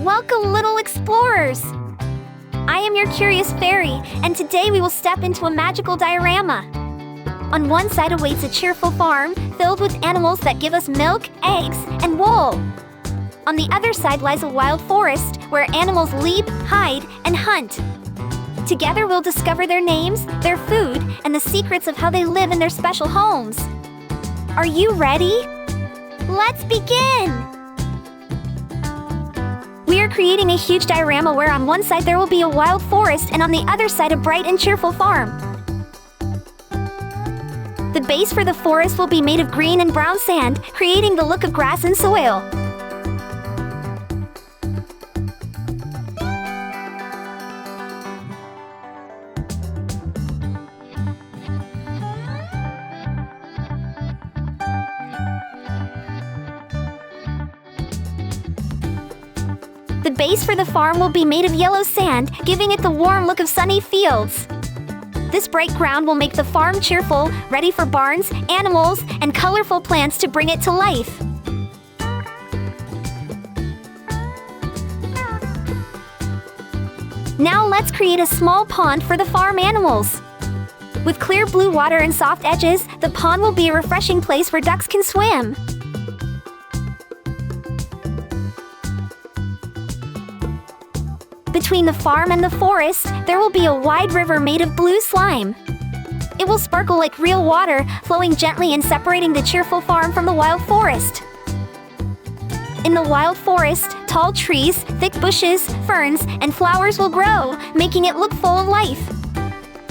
Welcome, little explorers! I am your curious fairy, and today we will step into a magical diorama. On one side awaits a cheerful farm filled with animals that give us milk, eggs, and wool. On the other side lies a wild forest where animals leap, hide, and hunt. Together we'll discover their names, their food, and the secrets of how they live in their special homes. Are you ready? Let's begin! We are creating a huge diorama where on one side there will be a wild forest and on the other side a bright and cheerful farm. The base for the forest will be made of green and brown sand, creating the look of grass and soil. The base for the farm will be made of yellow sand, giving it the warm look of sunny fields. This bright ground will make the farm cheerful, ready for barns, animals, and colorful plants to bring it to life. Now let's create a small pond for the farm animals. With clear blue water and soft edges, the pond will be a refreshing place where ducks can swim. Between the farm and the forest, there will be a wide river made of blue slime. It will sparkle like real water, flowing gently and separating the cheerful farm from the wild forest. In the wild forest, tall trees, thick bushes, ferns, and flowers will grow, making it look full of life.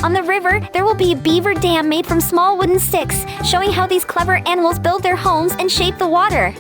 On the river, there will be a beaver dam made from small wooden sticks, showing how these clever animals build their homes and shape the water.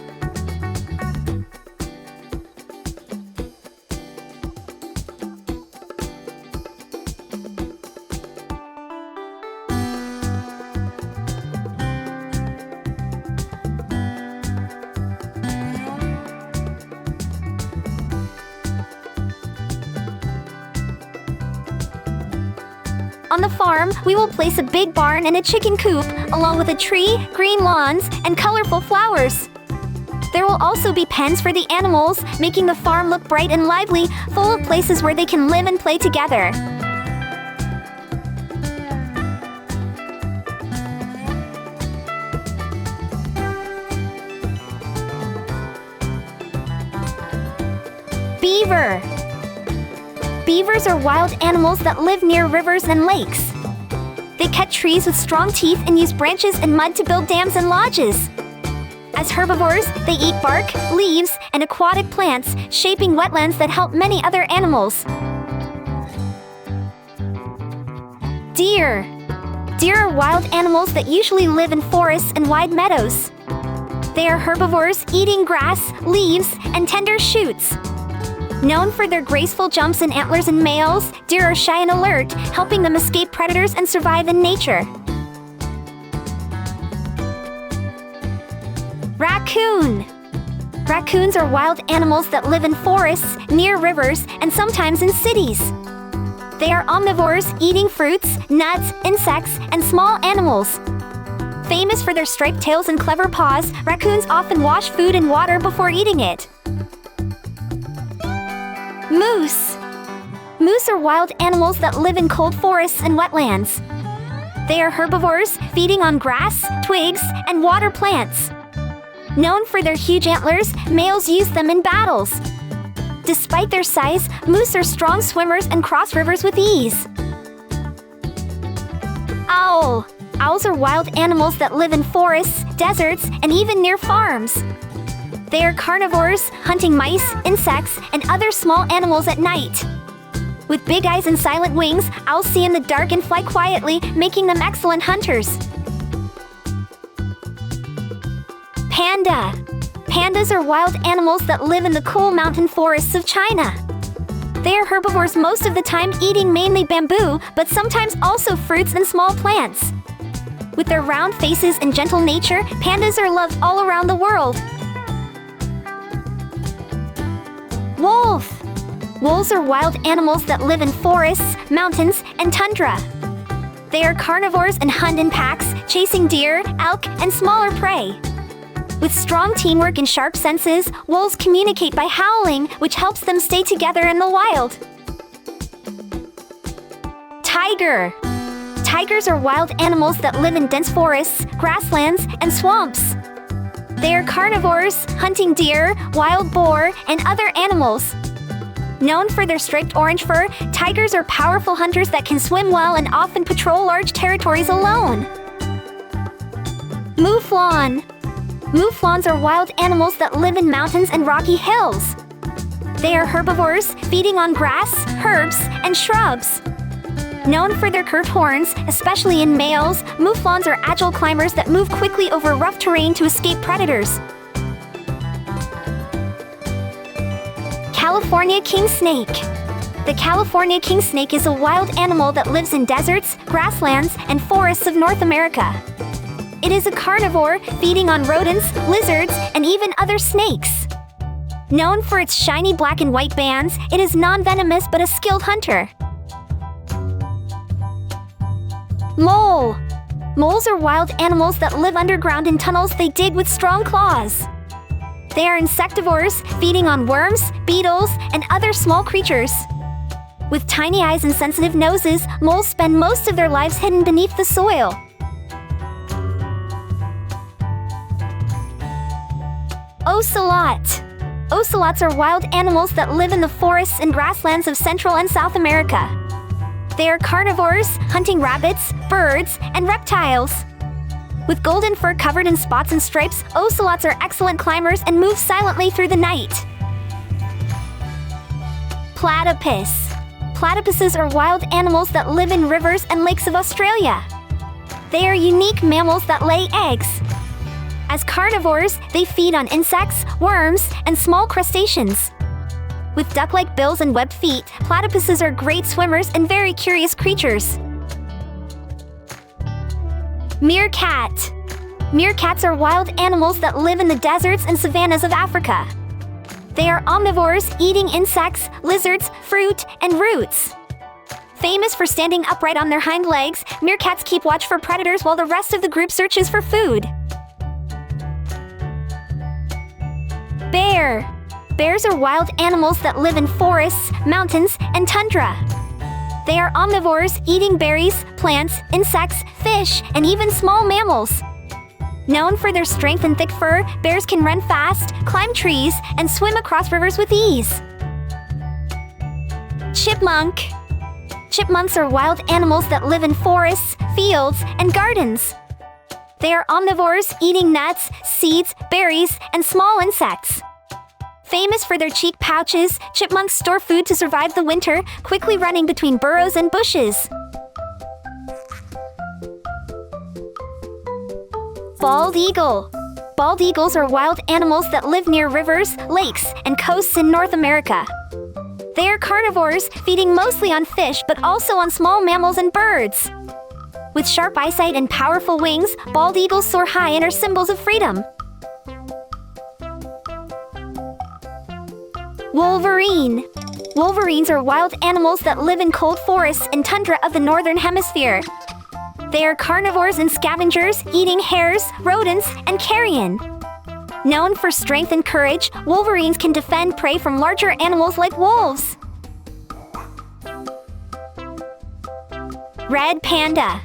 On the farm, we will place a big barn and a chicken coop, along with a tree, green lawns, and colorful flowers. There will also be pens for the animals, making the farm look bright and lively, full of places where they can live and play together. Beaver. Beavers are wild animals that live near rivers and lakes. They cut trees with strong teeth and use branches and mud to build dams and lodges. As herbivores, they eat bark, leaves, and aquatic plants, shaping wetlands that help many other animals. Deer. Deer are wild animals that usually live in forests and wide meadows. They are herbivores, eating grass, leaves, and tender shoots. Known for their graceful jumps and antlers in males, deer are shy and alert, helping them escape predators and survive in nature. Raccoon. Raccoons are wild animals that live in forests, near rivers, and sometimes in cities. They are omnivores, eating fruits, nuts, insects, and small animals. Famous for their striped tails and clever paws, raccoons often wash food in water before eating it. Moose. Moose are wild animals that live in cold forests and wetlands. They are herbivores, feeding on grass, twigs, and water plants. Known for their huge antlers, males use them in battles. Despite their size, moose are strong swimmers and cross rivers with ease. Owl. Owls are wild animals that live in forests, deserts, and even near farms. They are carnivores, hunting mice, insects, and other small animals at night. With big eyes and silent wings, owls see in the dark and fly quietly, making them excellent hunters. Panda. Pandas are wild animals that live in the cool mountain forests of China. They are herbivores most of the time, eating mainly bamboo, but sometimes also fruits and small plants. With their round faces and gentle nature, pandas are loved all around the world. Wolf. Wolves are wild animals that live in forests, mountains, and tundra. They are carnivores and hunt in packs, chasing deer, elk, and smaller prey. With strong teamwork and sharp senses, wolves communicate by howling, which helps them stay together in the wild. Tiger. Tigers are wild animals that live in dense forests, grasslands, and swamps. They are carnivores, hunting deer, wild boar, and other animals. Known for their striped orange fur, tigers are powerful hunters that can swim well and often patrol large territories alone. Mouflon. Mouflons are wild animals that live in mountains and rocky hills. They are herbivores, feeding on grass, herbs, and shrubs. Known for their curved horns, especially in males, mouflons are agile climbers that move quickly over rough terrain to escape predators. California king snake. The California king snake is a wild animal that lives in deserts, grasslands, and forests of North America. It is a carnivore, feeding on rodents, lizards, and even other snakes. Known for its shiny black and white bands, it is non-venomous but a skilled hunter. Mole. Moles are wild animals that live underground in tunnels they dig with strong claws. They are insectivores, feeding on worms, beetles, and other small creatures. With tiny eyes and sensitive noses, moles spend most of their lives hidden beneath the soil. Ocelot. Ocelots are wild animals that live in the forests and grasslands of Central and South America. They are carnivores, hunting rabbits, birds, and reptiles. With golden fur covered in spots and stripes, ocelots are excellent climbers and move silently through the night. Platypus. Platypuses are wild animals that live in rivers and lakes of Australia. They are unique mammals that lay eggs. As carnivores, they feed on insects, worms, and small crustaceans. With duck-like bills and webbed feet, platypuses are great swimmers and very curious creatures. Meerkat. Meerkats are wild animals that live in the deserts and savannas of Africa. They are omnivores, eating insects, lizards, fruit, and roots. Famous for standing upright on their hind legs, meerkats keep watch for predators while the rest of the group searches for food. Bear. Bears are wild animals that live in forests, mountains, and tundra. They are omnivores, eating berries, plants, insects, fish, and even small mammals. Known for their strength and thick fur, bears can run fast, climb trees, and swim across rivers with ease. Chipmunk. Chipmunks are wild animals that live in forests, fields, and gardens. They are omnivores, eating nuts, seeds, berries, and small insects. Famous for their cheek pouches, chipmunks store food to survive the winter, quickly running between burrows and bushes. Bald eagle. Bald eagles are wild animals that live near rivers, lakes, and coasts in North America. They are carnivores, feeding mostly on fish but also on small mammals and birds. With sharp eyesight and powerful wings, bald eagles soar high and are symbols of freedom. Wolverine. Wolverines are wild animals that live in cold forests and tundra of the Northern Hemisphere. They are carnivores and scavengers, eating hares, rodents, and carrion. Known for strength and courage, wolverines can defend prey from larger animals like wolves. Red panda.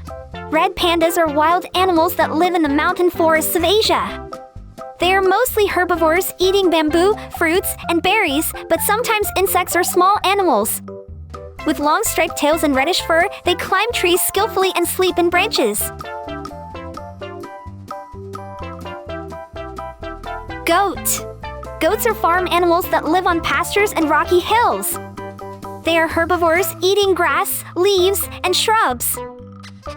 Red pandas are wild animals that live in the mountain forests of Asia. They are mostly herbivores, eating bamboo, fruits, and berries, but sometimes insects or small animals. With long striped tails and reddish fur, they climb trees skillfully and sleep in branches. Goat. Goats are farm animals that live on pastures and rocky hills. They are herbivores, eating grass, leaves, and shrubs.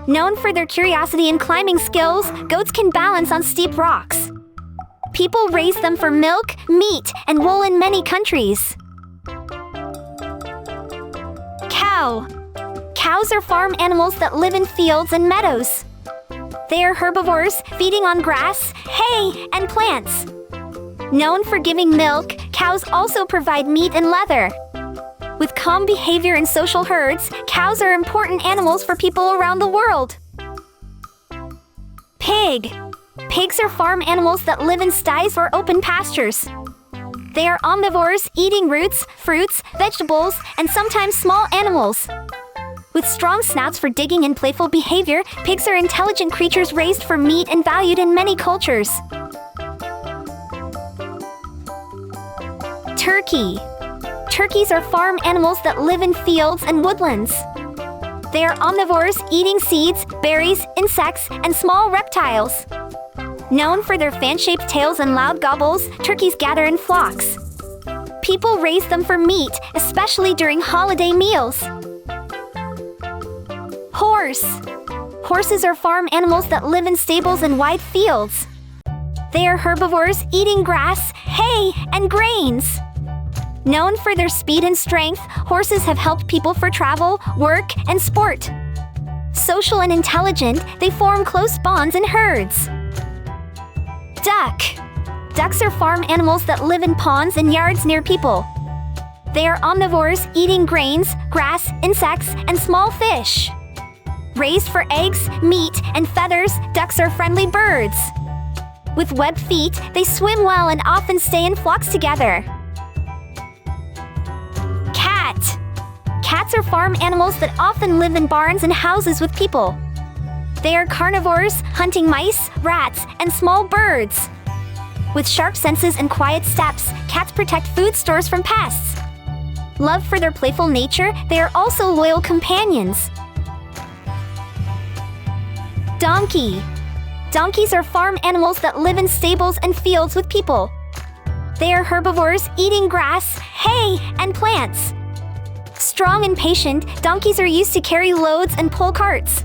Known for their curiosity and climbing skills, goats can balance on steep rocks. People raise them for milk, meat, and wool in many countries. Cow. Cows are farm animals that live in fields and meadows. They are herbivores, feeding on grass, hay, and plants. Known for giving milk, cows also provide meat and leather. With calm behavior in social herds, cows are important animals for people around the world. Pig. Pigs are farm animals that live in sties or open pastures. They are omnivores, eating roots, fruits, vegetables, and sometimes small animals. With strong snouts for digging and playful behavior, pigs are intelligent creatures raised for meat and valued in many cultures. Turkey. Turkeys are farm animals that live in fields and woodlands. They are omnivores, eating seeds, berries, insects, and small reptiles. Known for their fan-shaped tails and loud gobbles, turkeys gather in flocks. People raise them for meat, especially during holiday meals. Horse. Horses are farm animals that live in stables and wide fields. They are herbivores, eating grass, hay, and grains. Known for their speed and strength, horses have helped people for travel, work, and sport. Social and intelligent, they form close bonds in herds. Duck. Ducks are farm animals that live in ponds and yards near people. They are omnivores, eating grains, grass, insects, and small fish. Raised for eggs, meat, and feathers, ducks are friendly birds. With webbed feet, they swim well and often stay in flocks together. Cat. Cats are farm animals that often live in barns and houses with people. They are carnivores, hunting mice, rats, and small birds. With sharp senses and quiet steps, cats protect food stores from pests. Loved for their playful nature, they are also loyal companions. Donkey. Donkeys are farm animals that live in stables and fields with people. They are herbivores, eating grass, hay, and plants. Strong and patient, donkeys are used to carry loads and pull carts.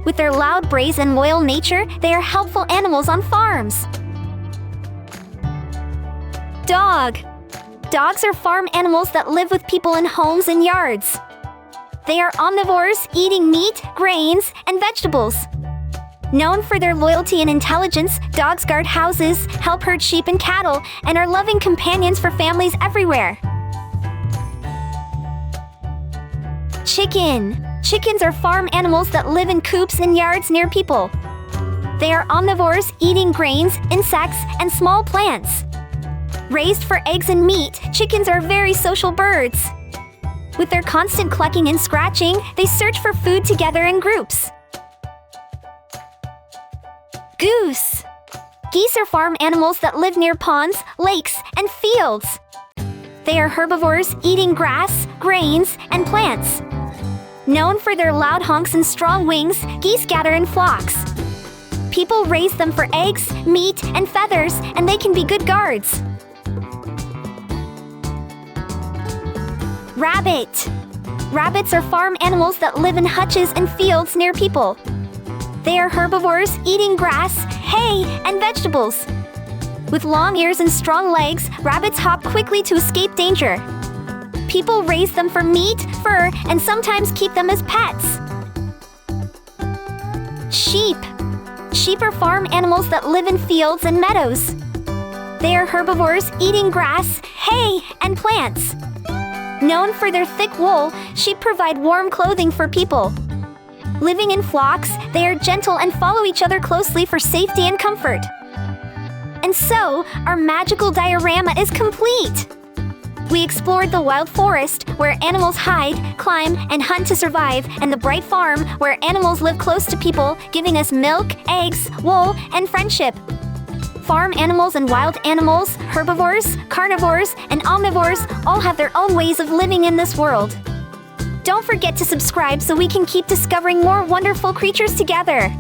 With their loud brays and loyal nature, they are helpful animals on farms. Dog. Dogs are farm animals that live with people in homes and yards. They are omnivores, eating meat, grains, and vegetables. Known for their loyalty and intelligence, dogs guard houses, help herd sheep and cattle, and are loving companions for families everywhere. Chicken. Chickens are farm animals that live in coops and yards near people. They are omnivores, eating grains, insects, and small plants. Raised for eggs and meat, chickens are very social birds. With their constant clucking and scratching, they search for food together in groups. Goose. Geese are farm animals that live near ponds, lakes, and fields. They are herbivores, eating grass, grains, and plants. Known for their loud honks and strong wings, geese gather in flocks. People raise them for eggs, meat, and feathers, and they can be good guards. Rabbit. Rabbits are farm animals that live in hutches and fields near people. They are herbivores, eating grass, hay, and vegetables. With long ears and strong legs, rabbits hop quickly to escape danger. People raise them for meat, fur, and sometimes keep them as pets. Sheep. Sheep are farm animals that live in fields and meadows. They are herbivores, eating grass, hay, and plants. Known for their thick wool, sheep provide warm clothing for people. Living in flocks, they are gentle and follow each other closely for safety and comfort. And so, our magical diorama is complete! We explored the wild forest, where animals hide, climb, and hunt to survive, and the bright farm, where animals live close to people, giving us milk, eggs, wool, and friendship. Farm animals and wild animals, herbivores, carnivores, and omnivores all have their own ways of living in this world. Don't forget to subscribe so we can keep discovering more wonderful creatures together.